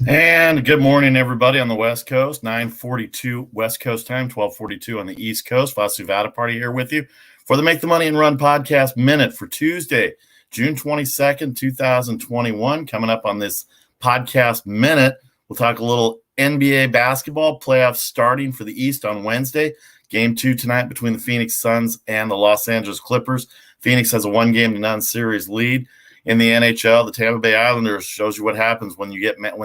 And good morning, everybody on the West Coast. 9:42 West Coast time, 12:42 on the East Coast. Vasu Vaddiparty here with you for the Make the Money and Run podcast minute for Tuesday, June 22nd, 2021. Coming up on this podcast minute, we'll talk a little NBA basketball playoffs starting for the East on Wednesday. Game 2 tonight between the Phoenix Suns and the Los Angeles Clippers. Phoenix has a 1-0 series lead. In the NHL, the Tampa Bay Islanders shows you what happens when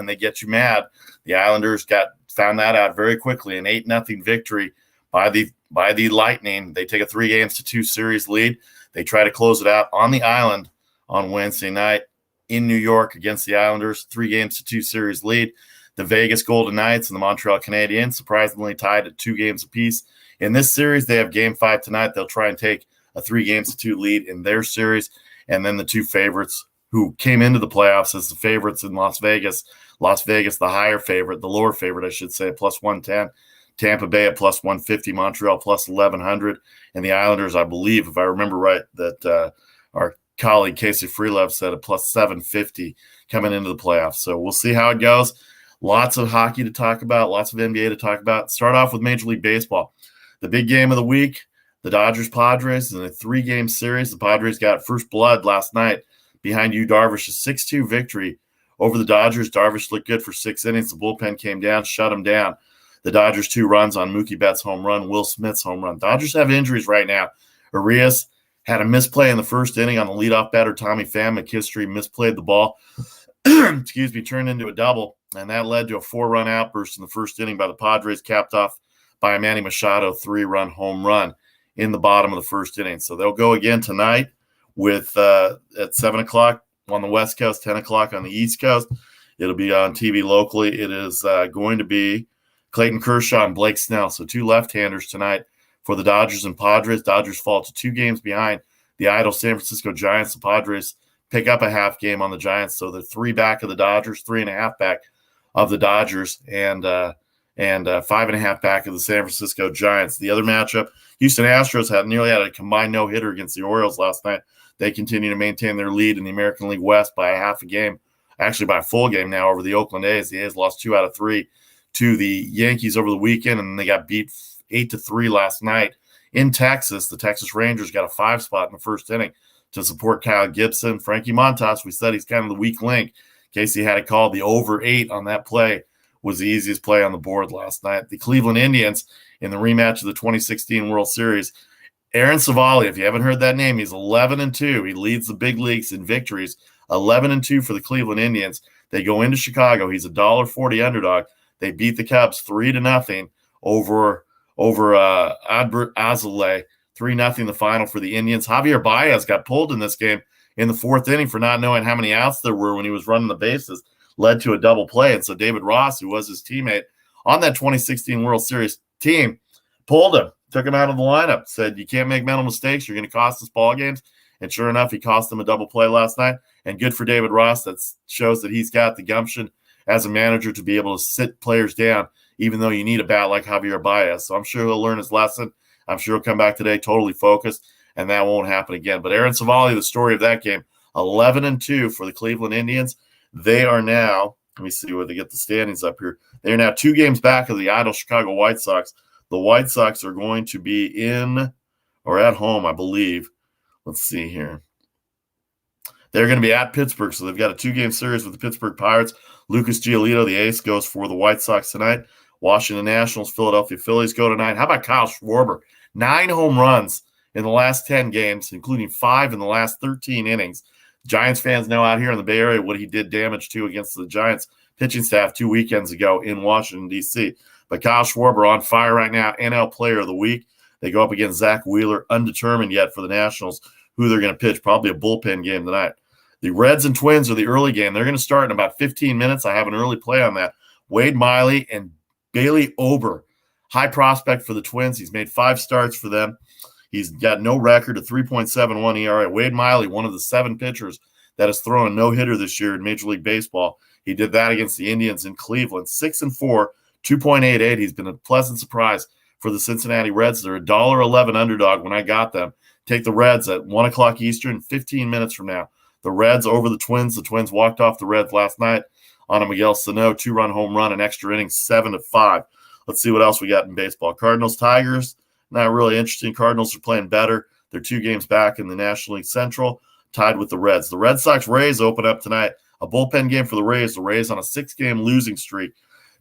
they get you mad. The Islanders found that out very quickly. An 8-0 victory by the Lightning. They take a 3-2 series lead. They try to close it out on the island on Wednesday night in New York against the Islanders. 3-2 series lead. The Vegas Golden Knights and the Montreal Canadiens surprisingly tied at 2 games apiece. In this series, they have Game 5 tonight. They'll try and take a 3-2 lead in their series. And then the two favorites who came into the playoffs as the favorites in Las Vegas, the higher favorite, the lower favorite, I should say, plus 110, Tampa Bay at plus 150, Montreal plus 1,100, and the Islanders, I believe, if I remember right, that our colleague Casey Freelove said at plus 750 coming into the playoffs. So we'll see how it goes. Lots of hockey to talk about, lots of NBA to talk about. Start off with Major League Baseball. The big game of the week, the Dodgers-Padres in a 3-game series. The Padres got first blood last night behind Yu Darvish's 6-2 victory over the Dodgers. Darvish looked good for 6 innings. The bullpen came down, shut him down. The Dodgers 2 runs on Mookie Betts' home run, Will Smith's home run. Dodgers have injuries right now. Arias had a misplay in the first inning on the leadoff batter, Tommy Pham. McKinstry misplayed the ball. Turned into a double, and that led to a 4-run outburst in the first inning by the Padres, capped off by a Manny Machado 3-run home run in the bottom of the first inning. So they'll go again tonight with at 7 o'clock on the West Coast, 10 o'clock on the East Coast. It'll be on TV locally. It is going to be Clayton Kershaw and Blake Snell. So 2 left-handers tonight for the Dodgers and Padres. Dodgers fall to 2 games behind the idle San Francisco Giants. The Padres pick up a half game on the Giants. So they're 3 back of the Dodgers, 3.5 back of the Dodgers, and 5.5 back of the San Francisco Giants. The other matchup, Houston Astros nearly had a combined no-hitter against the Orioles last night. They continue to maintain their lead in the American League West by a half a game, actually by a full game now over the Oakland A's. The A's lost 2 out of 3 to the Yankees over the weekend, and they got beat 8-3 last night in Texas. The Texas Rangers got a 5 spot in the first inning to support Kyle Gibson. Frankie Montas, we said he's kind of the weak link. Casey had it called. The over 8 on that play was the easiest play on the board last night. The Cleveland Indians in the rematch of the 2016 World Series. Aaron Savali, if you haven't heard that name, he's 11-2. He leads the big leagues in victories, 11-2 for the Cleveland Indians. They go into Chicago. He's a $1.40 underdog. They beat the Cubs 3-0 over Adbert Azalea, 3-0 the final for the Indians. Javier Baez got pulled in this game in the 4th inning for not knowing how many outs there were when he was running the bases. Led to a double play. And so David Ross, who was his teammate on that 2016 World Series team, pulled him, took him out of the lineup, said, you can't make mental mistakes. You're going to cost us ball games. And sure enough, he cost them a double play last night. And good for David Ross. That shows that he's got the gumption as a manager to be able to sit players down, even though you need a bat like Javier Baez. So I'm sure he'll learn his lesson. I'm sure he'll come back today totally focused, and that won't happen again. But Aaron Savali, the story of that game, 11-2 for the Cleveland Indians. They are now, let me see where they get the standings up here. They are now 2 games back of the idle Chicago White Sox. The White Sox are going to be in or at home, I believe. Let's see here. They're going to be at Pittsburgh, so they've got a 2-game series with the Pittsburgh Pirates. Lucas Giolito, the ace, goes for the White Sox tonight. Washington Nationals, Philadelphia Phillies go tonight. How about Kyle Schwarber? 9 home runs in the last 10 games, including 5 in the last 13 innings. Giants fans know out here in the Bay Area what he did damage to against the Giants pitching staff 2 weekends ago in Washington, D.C. But Kyle Schwarber on fire right now, NL Player of the Week. They go up against Zach Wheeler, undetermined yet for the Nationals, who they're going to pitch, probably a bullpen game tonight. The Reds and Twins are the early game. They're going to start in about 15 minutes. I have an early play on that. Wade Miley and Bailey Ober, high prospect for the Twins. He's made 5 starts for them. He's got no record, a 3.71 ERA. Wade Miley, one of the 7 pitchers that has thrown a no-hitter this year in Major League Baseball. He did that against the Indians in Cleveland. 6-4, 2.88. He's been a pleasant surprise for the Cincinnati Reds. They're a $1.11 underdog when I got them. Take the Reds at 1 o'clock Eastern, 15 minutes from now. The Reds over the Twins. The Twins walked off the Reds last night. on a Miguel Sano 2-run home run and extra innings, 7-5. Let's see what else we got in baseball. Cardinals, Tigers, not really interesting. Cardinals are playing better. They're 2 games back in the National League Central, tied with the Reds. The Red Sox Rays open up tonight. A bullpen game for the Rays. The Rays on a 6-game losing streak.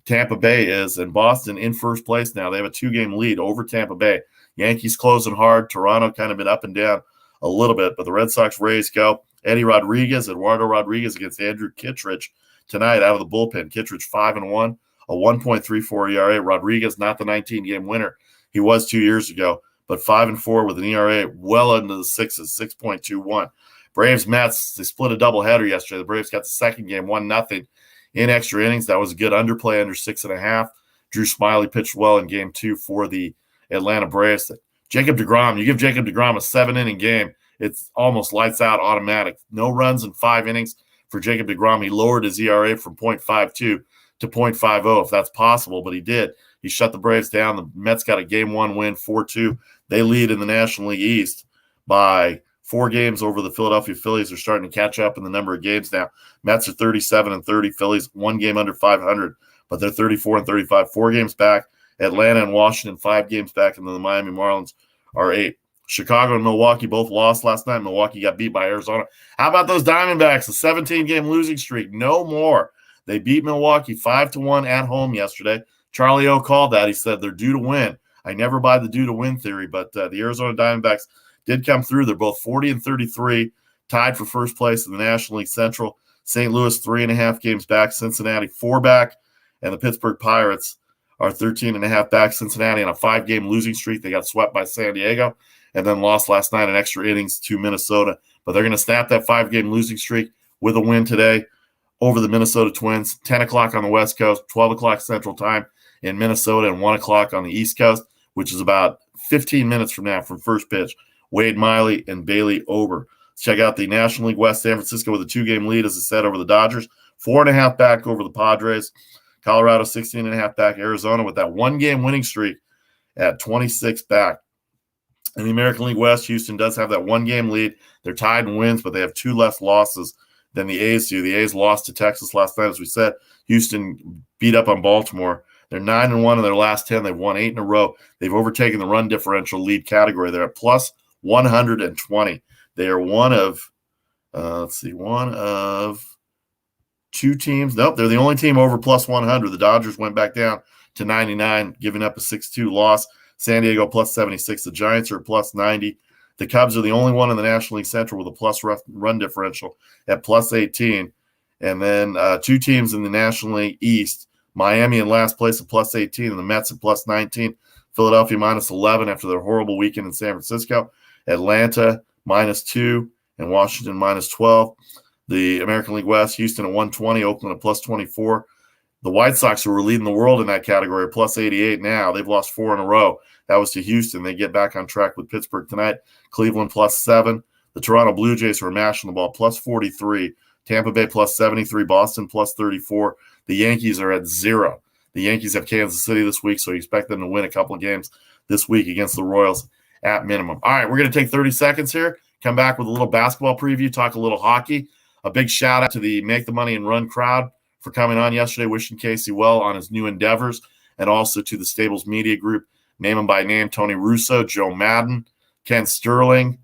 Tampa Bay is, and Boston in first place now. They have a 2-game lead over Tampa Bay. Yankees closing hard. Toronto kind of been up and down a little bit, but the Red Sox Rays go. Eduardo Rodriguez against Andrew Kittredge tonight out of the bullpen. Kittredge 5-1, a 1.34 ERA. Rodriguez not the 19-game winner he was 2 years ago, but 5-4 with an ERA well into the sixes, 6.21. Braves Mets, they split a doubleheader yesterday. The Braves got the second game 1-0 in extra innings. That was a good underplay under 6.5. Drew Smyly pitched well in game 2 for the Atlanta Braves. Jacob deGrom, you give Jacob deGrom a 7-inning game, it's almost lights out automatic. No runs in 5 innings for Jacob deGrom. He lowered his ERA from 0.52 to 0.50 if that's possible, but he did. He shut the Braves down. The Mets got a game 1 win, 4-2. They lead in the National League East by 4 games over the Philadelphia Phillies. They're starting to catch up in the number of games now. Mets are 37-30. Phillies 1 game under 500, but they're 34-35. 4 games back. Atlanta and Washington 5 games back, and then the Miami Marlins are 8. Chicago and Milwaukee both lost last night. Milwaukee got beat by Arizona. How about those Diamondbacks? A 17-game losing streak. No more. They beat Milwaukee 5-1 at home yesterday. Charlie O called that. He said they're due to win. I never buy the due to win theory, but the Arizona Diamondbacks did come through. They're both 40-33, tied for first place in the National League Central. St. Louis 3.5 games back. Cincinnati 4 back. And the Pittsburgh Pirates are 13.5 back. Cincinnati on a 5-game losing streak. They got swept by San Diego and then lost last night in extra innings to Minnesota. But they're going to snap that 5-game losing streak with a win today over the Minnesota Twins. 10 o'clock on the West Coast, 12 o'clock Central Time in Minnesota, and 1 o'clock on the East Coast, which is about 15 minutes from now from first pitch. Wade Miley and Bailey Ober. Let's check out the National League West. San Francisco with a 2-game lead, as I said, over the Dodgers. 4.5 back over the Padres. Colorado 16.5 back. Arizona with that 1-game winning streak at 26 back. In the American League West, Houston does have that 1-game lead. They're tied in wins, but they have 2 less losses than the A's do. The A's lost to Texas last night, as we said. Houston beat up on Baltimore. They're 9-1 in their last 10. They've won 8 in a row. They've overtaken the run differential lead category. They're at plus 120. They are one of 2 teams. Nope, they're the only team over plus 100. The Dodgers went back down to 99, giving up a 6-2 loss. San Diego plus 76. The Giants are plus 90. The Cubs are the only one in the National League Central with a plus run differential at plus 18. And then 2 teams in the National League East, Miami in last place at plus 18, and the Mets at plus 19. Philadelphia minus 11 after their horrible weekend in San Francisco. Atlanta minus 2, and Washington minus 12. The American League West, Houston at 120, Oakland at plus 24. The White Sox, who were leading the world in that category, are plus 88 now. They've lost 4 in a row. That was to Houston. They get back on track with Pittsburgh tonight. Cleveland plus 7. The Toronto Blue Jays, who are mashing the ball, plus 43. Tampa Bay plus 73. Boston plus 34. The Yankees are at 0. The Yankees have Kansas City this week, so you expect them to win a couple of games this week against the Royals at minimum. All right, we're going to take 30 seconds here, come back with a little basketball preview, talk a little hockey. A big shout out to the Make the Money and Run crowd for coming on yesterday, wishing Casey well on his new endeavors, and also to the Stables Media Group, name them by name, Tony Russo, Joe Madden, Ken Sterling,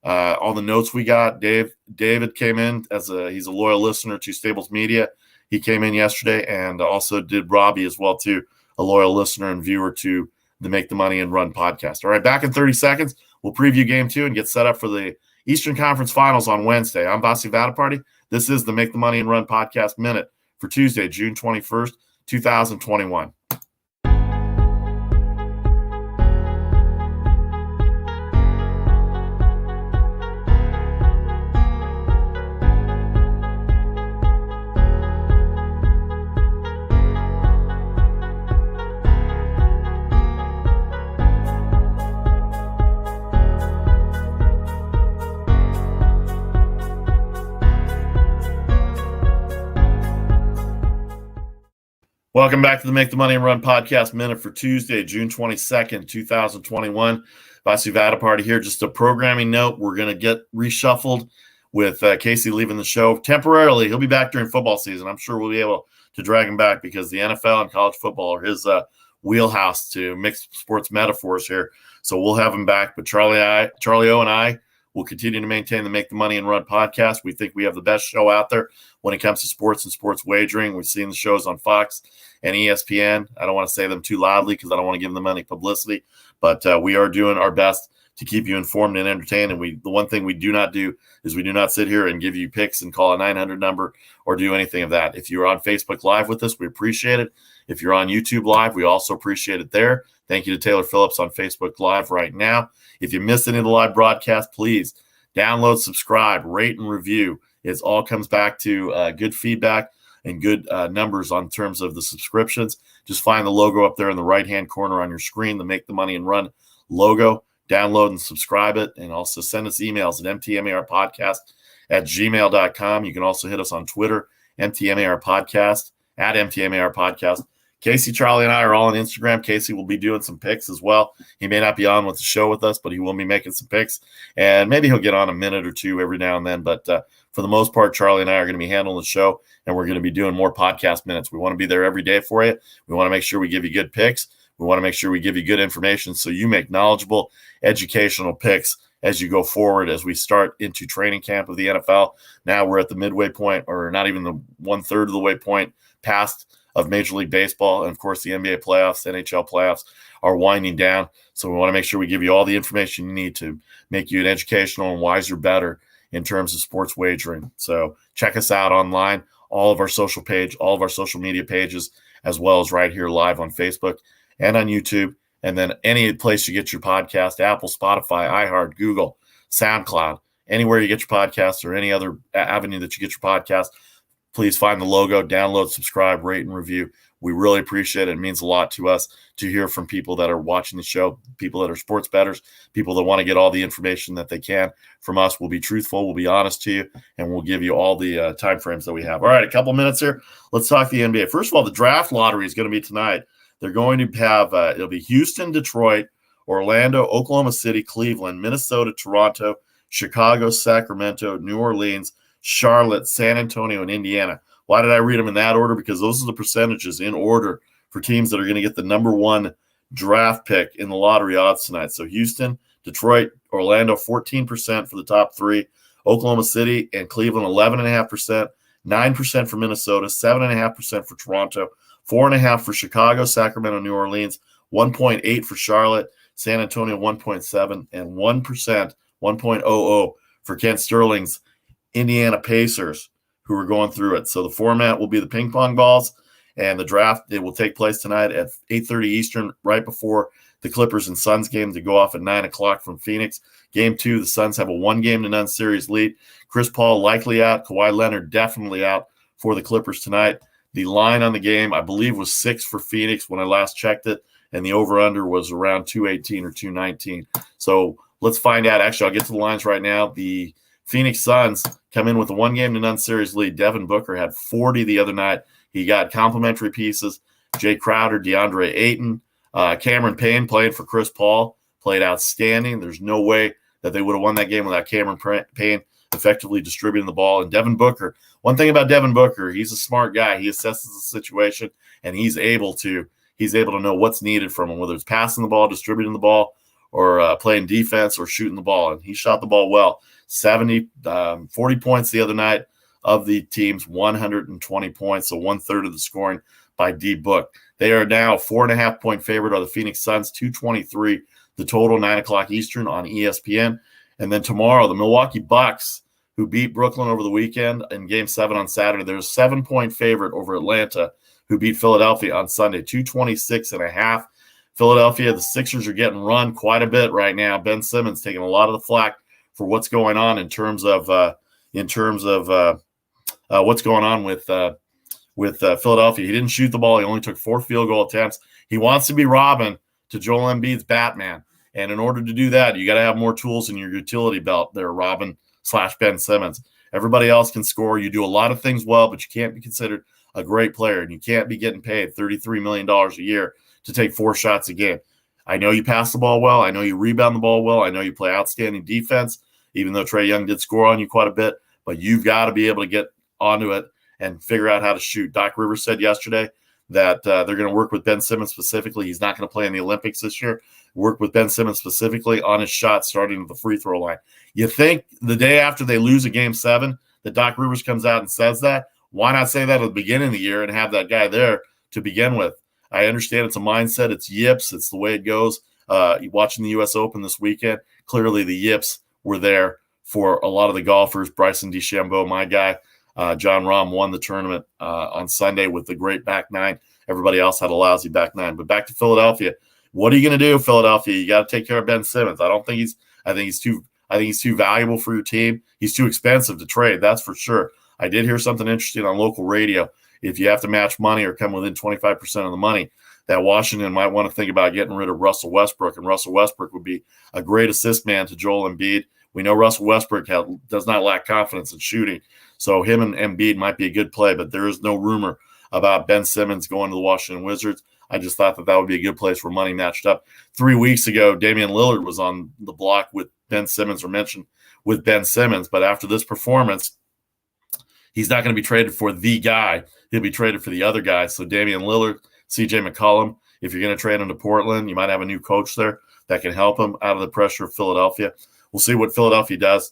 all the notes we got. David came in he's a loyal listener to Stables Media. He came in yesterday, and also did Robby as well, too, a loyal listener and viewer to the Make the Money and Run podcast. All right, back in 30 seconds. We'll preview game 2 and get set up for the Eastern Conference Finals on Wednesday. I'm Vasu Vaddiparty. This is the Make the Money and Run podcast minute for Tuesday, June 21st, 2021. Welcome back to the Make the Money and Run podcast minute for Tuesday, June 22nd, 2021. Vasu Vaddiparty here. Just a programming note. We're going to get reshuffled with Casey leaving the show temporarily. He'll be back during football season. I'm sure we'll be able to drag him back because the NFL and college football are his wheelhouse, to mix sports metaphors here. So we'll have him back. But Charlie O and I will continue to maintain the Make the Money and Run podcast. We think we have the best show out there when it comes to sports and sports wagering. We've seen the shows on Fox and ESPN. I don't want to say them too loudly because I don't want to give them any publicity, but we are doing our best to keep you informed and entertained. And the one thing we do not do is we do not sit here and give you picks and call a 900 number or do anything of that. If you're on Facebook Live with us, we appreciate it. If you're on YouTube Live, we also appreciate it there. Thank you to Taylor Phillips on Facebook Live right now. If you missed any of the live broadcast, please download, subscribe, rate, and review. It all comes back to good feedback and good numbers on terms of the subscriptions. Just find the logo up there in the right-hand corner on your screen, the Make the Money and Run logo. Download and subscribe it, and also send us emails at mtmarpodcast@gmail.com. You can also hit us on Twitter, mtmarpodcast, at mtmarpodcast. Casey, Charlie, and I are all on Instagram. Casey will be doing some picks as well. He may not be on with the show with us, but he will be making some picks, and maybe he'll get on a minute or two every now and then. But for the most part, Charlie and I are going to be handling the show, and we're going to be doing more podcast minutes. We want to be there every day for you. We want to make sure we give you good picks. We want to make sure we give you good information so you make knowledgeable, educational picks as you go forward, as we start into training camp of the NFL. Now we're at the midway point, or not even the 1/3 of the way point past of Major League Baseball. And, of course, the NBA playoffs, NHL playoffs are winding down. So we want to make sure we give you all the information you need to make you an educational and wiser better in terms of sports wagering. So check us out online, all of our social media pages, as well as right here live on Facebook and on YouTube, and then any place you get your podcast, Apple, Spotify, iHeart, Google, SoundCloud, anywhere you get your podcast or any other avenue that you get your podcast, please find the logo, download, subscribe, rate, and review. We really appreciate it. It means a lot to us to hear from people that are watching the show, people that are sports bettors, people that want to get all the information that they can from us. We'll be truthful, we'll be honest to you, and we'll give you all the time frames that we have. All right, a couple minutes here. Let's talk the NBA. First of all, the draft lottery is going to be tonight. They're going to have it'll be Houston, Detroit, Orlando, Oklahoma City, Cleveland, Minnesota, Toronto, Chicago, Sacramento, New Orleans, Charlotte, San Antonio, and Indiana. Why did I read them in that order? Because those are the percentages in order for teams that are going to get the number one draft pick in the lottery odds tonight. So Houston, Detroit, Orlando, 14% for the top three. Oklahoma City and Cleveland, 11.5%, 9% for Minnesota, 7.5% for Toronto, 4.5% for Chicago, Sacramento, New Orleans, 1.8% for Charlotte, San Antonio, 1.7%, and 1%, 1.00 for Kent Sterling's Indiana Pacers, who are going through it. So the format will be the ping pong balls, and the draft, it will take place tonight at 8:30 Eastern, right before the Clippers and Suns game to go off at 9 o'clock from Phoenix. Game 2, the Suns have a 1-0 series lead. Chris Paul likely out. Kawhi Leonard definitely out for the Clippers tonight. The line on the game, I believe, was 6 for Phoenix when I last checked it, and the over-under was around 218 or 219. So let's find out. Actually, I'll get to the lines right now. The Phoenix Suns come in with a 1-0 series lead. Devin Booker had 40 the other night. He got complimentary pieces. Jay Crowder, DeAndre Ayton, Cameron Payne playing for Chris Paul, played outstanding. There's no way that they would have won that game without Cameron Payne effectively distributing the ball. And Devin Booker, one thing about Devin Booker, he's a smart guy. He assesses the situation, and he's able to know what's needed from him, whether it's passing the ball, distributing the ball, or playing defense or shooting the ball. And he shot the ball well. 40 points the other night of the team's 120 points, so 1/3 of the scoring by D-Book. They are now 4.5-point favorite are the Phoenix Suns, 223 the total, 9 o'clock Eastern on ESPN. And then tomorrow, the Milwaukee Bucks, who beat Brooklyn over the weekend in Game 7 on Saturday. There's a 7-point favorite over Atlanta, who beat Philadelphia on Sunday, 226.5. Philadelphia, the Sixers are getting run quite a bit right now. Ben Simmons taking a lot of the flack for what's going on in terms of what's going on with Philadelphia. He didn't shoot the ball. He only took 4 field goal attempts. He wants to be Robin to Joel Embiid's Batman. And in order to do that, you got to have more tools in your utility belt there, Robin/Ben Simmons. Everybody else can score. You do a lot of things well, but you can't be considered a great player, and you can't be getting paid $33 million a year to take 4 shots a game. I know you pass the ball well. I know you rebound the ball well. I know you play outstanding defense, even though Trae Young did score on you quite a bit. but you've got to be able to get onto it and figure out how to shoot. Doc Rivers said yesterday that they're going to work with Ben Simmons specifically. He's not going to play in the Olympics this year. Work with Ben Simmons specifically on his shot starting at the free throw line. You think the day after they lose a Game 7 that Doc Rivers comes out and says that? Why not say that at the beginning of the year and have that guy there to begin with? I understand it's a mindset. It's yips. It's the way it goes. Watching the U.S. Open this weekend, clearly the yips were there for a lot of the golfers. Bryson DeChambeau, my guy. John Rahm won the tournament on Sunday with the great back nine. Everybody else had a lousy back nine. But back to Philadelphia. What are you going to do, Philadelphia? You got to take care of Ben Simmons. I think he's too valuable for your team. He's too expensive to trade. That's for sure. I did hear something interesting on local radio. If you have to match money or come within 25% of the money, that Washington might want to think about getting rid of Russell Westbrook, and Russell Westbrook would be a great assist man to Joel Embiid. We know Russell Westbrook does not lack confidence in shooting, so him and Embiid might be a good play, but there is no rumor about Ben Simmons going to the Washington Wizards. I just thought that would be a good place where money matched up. 3 weeks ago, Damian Lillard was on the block with Ben Simmons, or mentioned with Ben Simmons, but after this performance, he's not going to be traded for the guy. He'll be traded for the other guy. So Damian Lillard, CJ McCollum, if you're going to trade him to Portland, you might have a new coach there that can help him out of the pressure of Philadelphia. We'll see what Philadelphia does.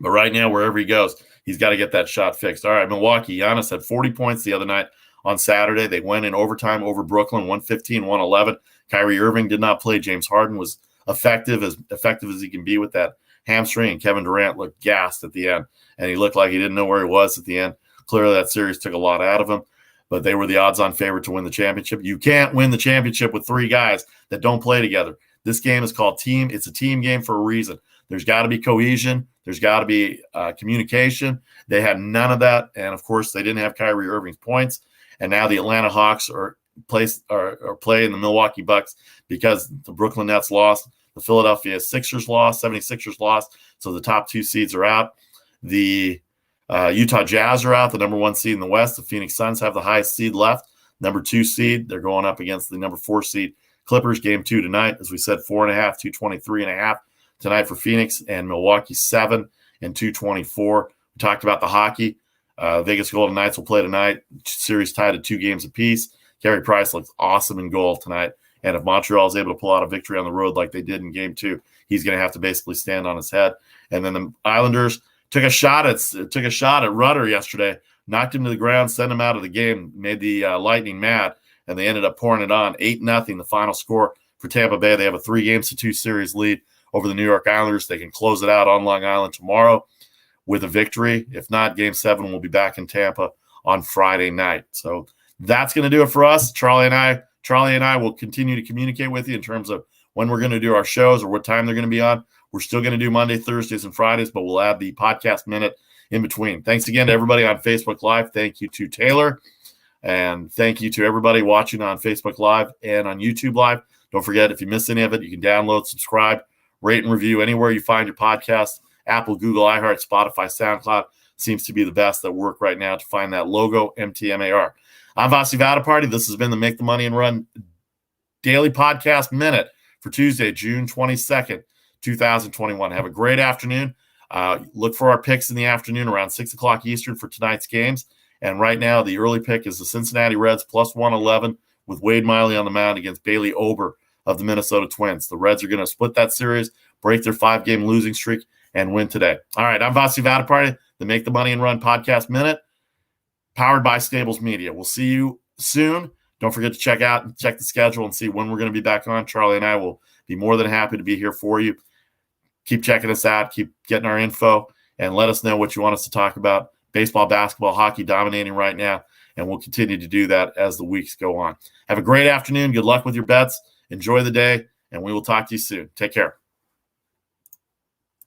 But right now, wherever he goes, he's got to get that shot fixed. All right, Milwaukee. Giannis had 40 points the other night on Saturday. They went in overtime over Brooklyn, 115-111. Kyrie Irving did not play. James Harden was effective as he can be with that hamstring, and Kevin Durant looked gassed at the end, and he looked like he didn't know where he was at the end. Clearly, that series took a lot out of him, but they were the odds-on favorite to win the championship. You can't win the championship with three guys that don't play together. This game is called team. It's a team game for a reason. There's got to be cohesion. There's got to be communication. They had none of that, and of course, they didn't have Kyrie Irving's points. And now the Atlanta Hawks are playing the Milwaukee Bucks because the Brooklyn Nets lost. The Philadelphia Sixers lost. 76ers lost. So the top two seeds are out. The Utah Jazz are out, the number 1 seed in the West. The Phoenix Suns have the highest seed left, number 2 seed. They're going up against the number 4 seed Clippers. Game 2 tonight, as we said, 4.5, 223.5 tonight for Phoenix, and Milwaukee 7 and 224. We talked about the hockey. Vegas Golden Knights will play tonight. Series tied at 2 games apiece. Carey Price looks awesome in goal tonight. And if Montreal is able to pull out a victory on the road like they did in Game 2, he's going to have to basically stand on his head. And then the Islanders took a shot at Rudder yesterday, knocked him to the ground, sent him out of the game, made the Lightning mad, and they ended up pouring it on. 8-0, the final score for Tampa Bay. They have a 3-2 series lead over the New York Islanders. They can close it out on Long Island tomorrow with a victory. If not, Game 7 will be back in Tampa on Friday night. So that's going to do it for us. Charlie and I will continue to communicate with you in terms of when we're going to do our shows or what time they're going to be on. We're still going to do Monday, Thursdays, and Fridays, but we'll add the podcast minute in between. Thanks again to everybody on Facebook Live. Thank you to Taylor. And thank you to everybody watching on Facebook Live and on YouTube Live. Don't forget, if you missed any of it, you can download, subscribe, rate, and review anywhere you find your podcast. Apple, Google, iHeart, Spotify, SoundCloud seems to be the best that work right now to find that logo, MTMAR. I'm Vasu Vaddiparty. This has been the Make the Money and Run Daily Podcast Minute for Tuesday, June 22nd, 2021. Have a great afternoon. Look for our picks in the afternoon around 6 o'clock Eastern for tonight's games. And right now, the early pick is the Cincinnati Reds plus 111 with Wade Miley on the mound against Bailey Ober of the Minnesota Twins. The Reds are going to split that series, break their 5-game losing streak, and win today. All right, I'm Vasu Vaddiparty, the Make the Money and Run Podcast Minute, powered by Stables Media. We'll see you soon. Don't forget to check the schedule and see when we're going to be back on. Charlie and I will be more than happy to be here for you. Keep checking us out. Keep getting our info, and let us know what you want us to talk about. Baseball, basketball, hockey dominating right now, and we'll continue to do that as the weeks go on. Have a great afternoon. Good luck with your bets. Enjoy the day, and we will talk to you soon. Take care.